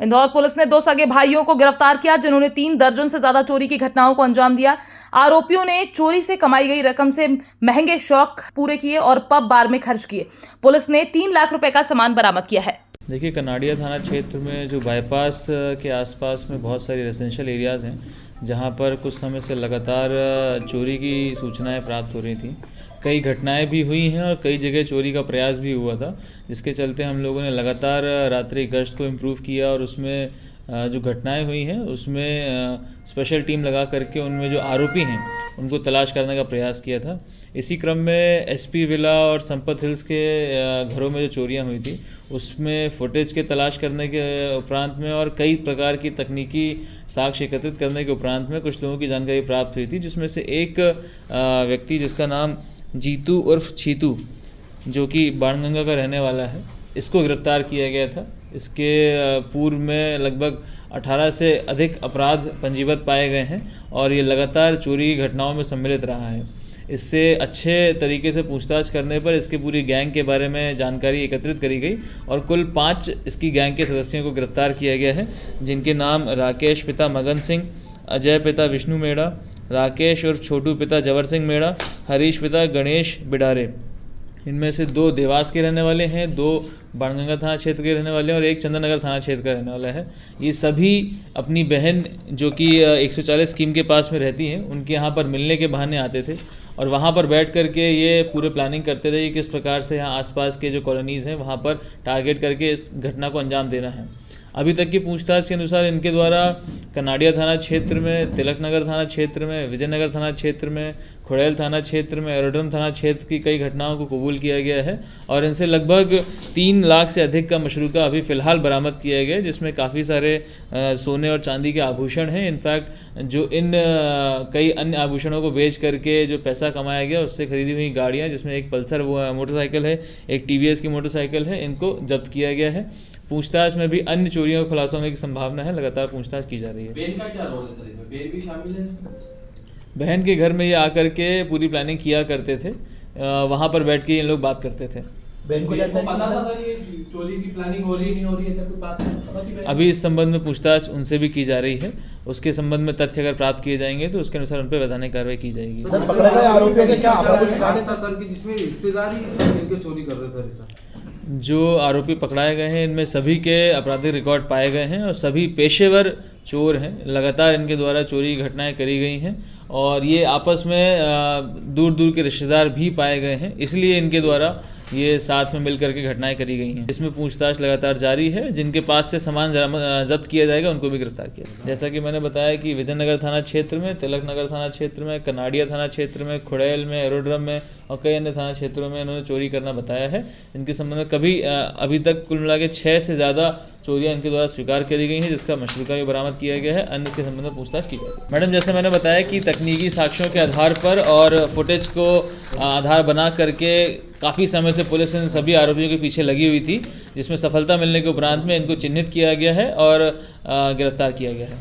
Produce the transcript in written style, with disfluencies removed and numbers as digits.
Indore police ने 2 सगे भाइयों को गिरफ्तार किया जिन्होंने 3 दर्जन से ज्यादा चोरी की घटनाओं को अंजाम दिया। आरोपियों ने चोरी से कमाई गई रकम से महंगे शौक पूरे किए और पब बार में खर्च किए। पुलिस ने 3 लाख रुपए का सामान बरामद किया है। देखिए, कनाड़िया थाना क्षेत्र में जो बाईपास के आसपास में बहुत सारी रेजिडेंशियल एरियाज़ हैं जहां पर कुछ समय से लगातार चोरी की सूचनाएं प्राप्त हो रही थी। कई घटनाएं भी हुई हैं और कई जगह चोरी का प्रयास भी हुआ था, जिसके चलते हम लोगों ने लगातार रात्रि गश्त को इम्प्रूव किया और उसमें जो घटनाएं हुई हैं उसमें स्पेशल टीम लगा करके उनमें जो आरोपी हैं उनको तलाश करने का प्रयास किया था। इसी क्रम में एसपी विला और संपत हिल्स के घरों में जो चोरियां हुई थी उसमें फुटेज के तलाश करने के उपरांत में और कई प्रकार की तकनीकी साक्ष्य एकत्रित करने के उपरांत में कुछ लोगों की जानकारी प्राप्त हुई थी, जिसमें से एक व्यक्ति जिसका नाम जीतू उर्फ छीतू जो कि बाणगंगा का रहने वाला है, इसको गिरफ्तार किया गया था। इसके पूर्व में लगभग 18 से अधिक अपराध पंजीबद्ध पाए गए हैं और ये लगातार चोरी की घटनाओं में सम्मिलित रहा है। इससे अच्छे तरीके से पूछताछ करने पर इसके पूरी गैंग के बारे में जानकारी एकत्रित करी गई और कुल 5 इसकी गैंग के सदस्यों को गिरफ्तार किया गया है, जिनके नाम राकेश पिता मगन सिंह, अजय पिता विष्णु मेड़ा, राकेश और छोटू पिता जवर सिंह मेड़ा, हरीश पिता गणेश बिडारे। इनमें से 2 देवास के रहने वाले हैं, 2 बाणगंगा थाना क्षेत्र के रहने वाले हैं और 1 चंद्रनगर थाना क्षेत्र का रहने वाला है। ये सभी अपनी बहन जो कि 140 स्कीम के पास में रहती हैं उनके यहाँ पर मिलने के बहाने आते थे और वहाँ पर बैठ करके ये पूरे प्लानिंग करते थे कि किस प्रकार से यहाँ आसपास के जो कॉलोनीज़ हैं वहाँ पर टारगेट करके इस घटना को अंजाम देना है। अभी तक की पूछताछ के अनुसार इनके द्वारा कनाड़िया थाना क्षेत्र में, तिलक नगर थाना क्षेत्र में, विजयनगर थाना क्षेत्र में, खुड़ैल थाना क्षेत्र में, एरोड्रम थाना क्षेत्र की कई घटनाओं को कबूल किया गया है और इनसे लगभग 3 लाख से अधिक का मशरूका अभी फ़िलहाल बरामद किया गया है, जिसमें काफ़ी सारे सोने और चांदी के आभूषण हैं। इनफैक्ट जो इन कई अन्य आभूषणों को बेच करके जो पैसा कमाया गया उससे खरीदी हुई गाड़ियाँ, जिसमें एक पल्सर मोटरसाइकिल है, एक TVS की मोटरसाइकिल है, इनको जब्त किया गया है। पूछताछ में भी अन्य चोरियों का खुलासा होने की संभावना है। लगातार पूछताछ की जा रही है। बहन का क्या रोल है सर? बहन भी शामिल है? बहन के घर में ये आकर के पूरी प्लानिंग किया करते थे, वहाँ पर बैठ के इन लोग बात करते थे। बहन को पता था ये चोरी की प्लानिंग हो रही नहीं हो रही है, ऐसा कोई बात है? अभी इस संबंध में पूछताछ उनसे भी की जा रही है। उसके संबंध में तथ्य अगर प्राप्त किए जाएंगे तो उसके अनुसार उन पर वैधानिक कार्रवाई की जाएगी। सर, पकड़े गए आरोपियों के क्या आपराधिक रिकॉर्ड है सर, जिसमें रिश्तेदारी मिलकर चोरी कर रहे थे? जो आरोपी पकड़ाए गए हैं इनमें सभी के आपराधिक रिकॉर्ड पाए गए हैं और सभी पेशेवर चोर हैं। लगातार इनके द्वारा चोरी की घटनाएं करी गई हैं और ये आपस में दूर दूर के रिश्तेदार भी पाए गए हैं, इसलिए इनके द्वारा ये साथ में मिल करके घटनाएं करी गई हैं। इसमें पूछताछ लगातार जारी है। जिनके पास से सामान जब्त किया जाएगा उनको भी गिरफ्तार किया जाएगा। जैसा कि मैंने बताया कि विजयनगर थाना क्षेत्र में, तिलक नगर थाना क्षेत्र में, कनाड़िया थाना क्षेत्र में, खुड़ैल में, एरोड्रम में और कई अन्य थाना क्षेत्रों में इन्होंने चोरी करना बताया है। इनके संबंध में अभी तक कुल मिला के 6 से ज़्यादा चोरियां इनके द्वारा स्वीकार करी गई हैं, जिसका मशरूका भी बरामद किया गया है। अन्य के संबंध में पूछताछ की जाएगी। मैडम, जैसे मैंने बताया कि तकनीकी साक्ष्यों के आधार पर और फुटेज को आधार बना करके काफ़ी समय से पुलिस इन सभी आरोपियों के पीछे लगी हुई थी, जिसमें सफलता मिलने के उपरांत में इनको चिन्हित किया गया है और गिरफ्तार किया गया है।